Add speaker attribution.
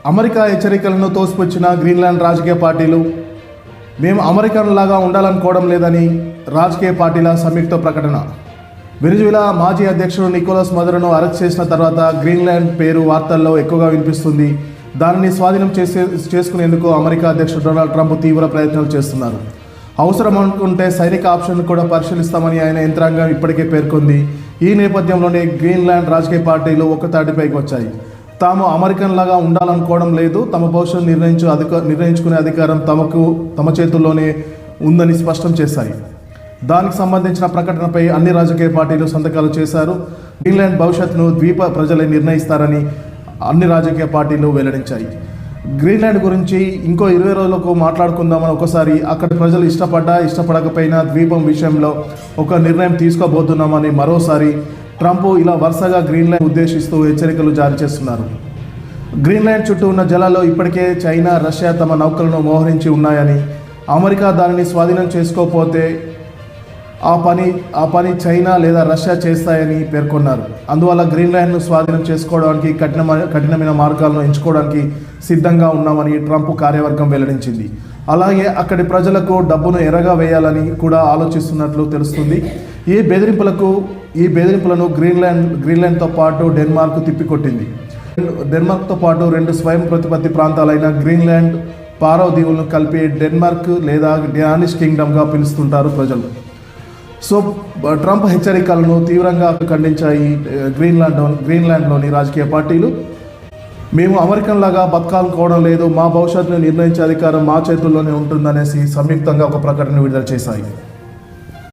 Speaker 1: America హెచ్చరికలను తోసిపుచ్చిన Greenland రాజకీయ పార్టీలు మేము అమెరికన్లాగా ఉండాలనుకోవడం లేదని రాజకీయ పార్టీల సంయుక్త ప్రకటన. వెనిజులా మాజీ అధ్యక్షుడు నికోలస్ మదురోను అరెస్ట్ చేసిన తర్వాత గ్రీన్లాండ్ పేరు వార్తల్లో ఎక్కువగా వినిపిస్తుంది. దానిని స్వాధీనం చేసుకునేందుకు అమెరికా అధ్యక్షుడు డొనాల్డ్ ట్రంప్ తీవ్ర ప్రయత్నాలు చేస్తున్నారు. అవసరం అనుకుంటే సైనిక ఆప్షన్ కూడా పరిశీలిస్తామని ఆయన యంత్రాంగం ఇప్పటికే పేర్కొంది. ఈ నేపథ్యంలోనే గ్రీన్లాండ్ రాజకీయ పార్టీలు ఒక్కతాటిపైకి వచ్చాయి. తాము అమెరికన్లాగా ఉండాలనుకోవడం లేదు, తమ భవిష్యత్తు నిర్ణయించుకునే అధికారం తమ చేతుల్లోనే ఉందని స్పష్టం చేశాయి. దానికి సంబంధించిన ప్రకటనపై అన్ని రాజకీయ పార్టీలు సంతకాలు చేశారు. గ్రీన్లాండ్ భవిష్యత్తును ద్వీప ప్రజలే నిర్ణయిస్తారని అన్ని రాజకీయ పార్టీలు వెల్లడించాయి. గ్రీన్లాండ్ గురించి ఇంకో 20 రోజులకు మాట్లాడుకుందామని ఒకసారి అక్కడి ప్రజలు ఇష్టపడకపోయినా ద్వీపం విషయంలో ఒక నిర్ణయం తీసుకోబోతున్నామని మరోసారి ట్రంప్ ఇలా వరుసగా గ్రీన్లాండ్ ఉద్దేశిస్తూ హెచ్చరికలు జారీ చేస్తున్నారు. గ్రీన్లాండ్ చుట్టూ ఉన్న జలాల్లో ఇప్పటికే చైనా, రష్యా తమ నౌకలను మోహరించి ఉన్నాయని, అమెరికా దానిని స్వాధీనం చేసుకోకపోతే ఆ పని చైనా లేదా రష్యా చేస్తాయని పేర్కొన్నారు. అందువల్ల గ్రీన్లాండ్ను స్వాధీనం చేసుకోవడానికి కఠినమైన మార్గాలను ఎంచుకోవడానికి సిద్ధంగా ఉన్నామని ట్రంప్ కార్యవర్గం వెల్లడించింది. అలాగే అక్కడి ప్రజలకు డబ్బును ఎరగా వేయాలని కూడా ఆలోచిస్తున్నట్లు తెలుస్తుంది. ఈ బెదిరింపులను గ్రీన్లాండ్తో పాటు డెన్మార్క్ తిప్పికొట్టింది. డెన్మార్క్తో పాటు 2 స్వయం ప్రతిపత్తి ప్రాంతాలైన గ్రీన్లాండ్, పారో దీవులను కలిపి డెన్మార్క్ లేదా డానిష్ కింగ్డమ్గా పిలుస్తుంటారు ప్రజలు. సో ట్రంప్ హెచ్చరికలను తీవ్రంగా ఖండించాయి గ్రీన్లాండ్లోని రాజకీయ పార్టీలు. మేము అమెరికన్లాగా బతకాలనుకోవడం లేదు, మా భవిష్యత్తును నిర్ణయించే అధికారం మా చేతుల్లోనే ఉంటుందనేసి సంయుక్తంగా ఒక ప్రకటన విడుదల చేశాయి.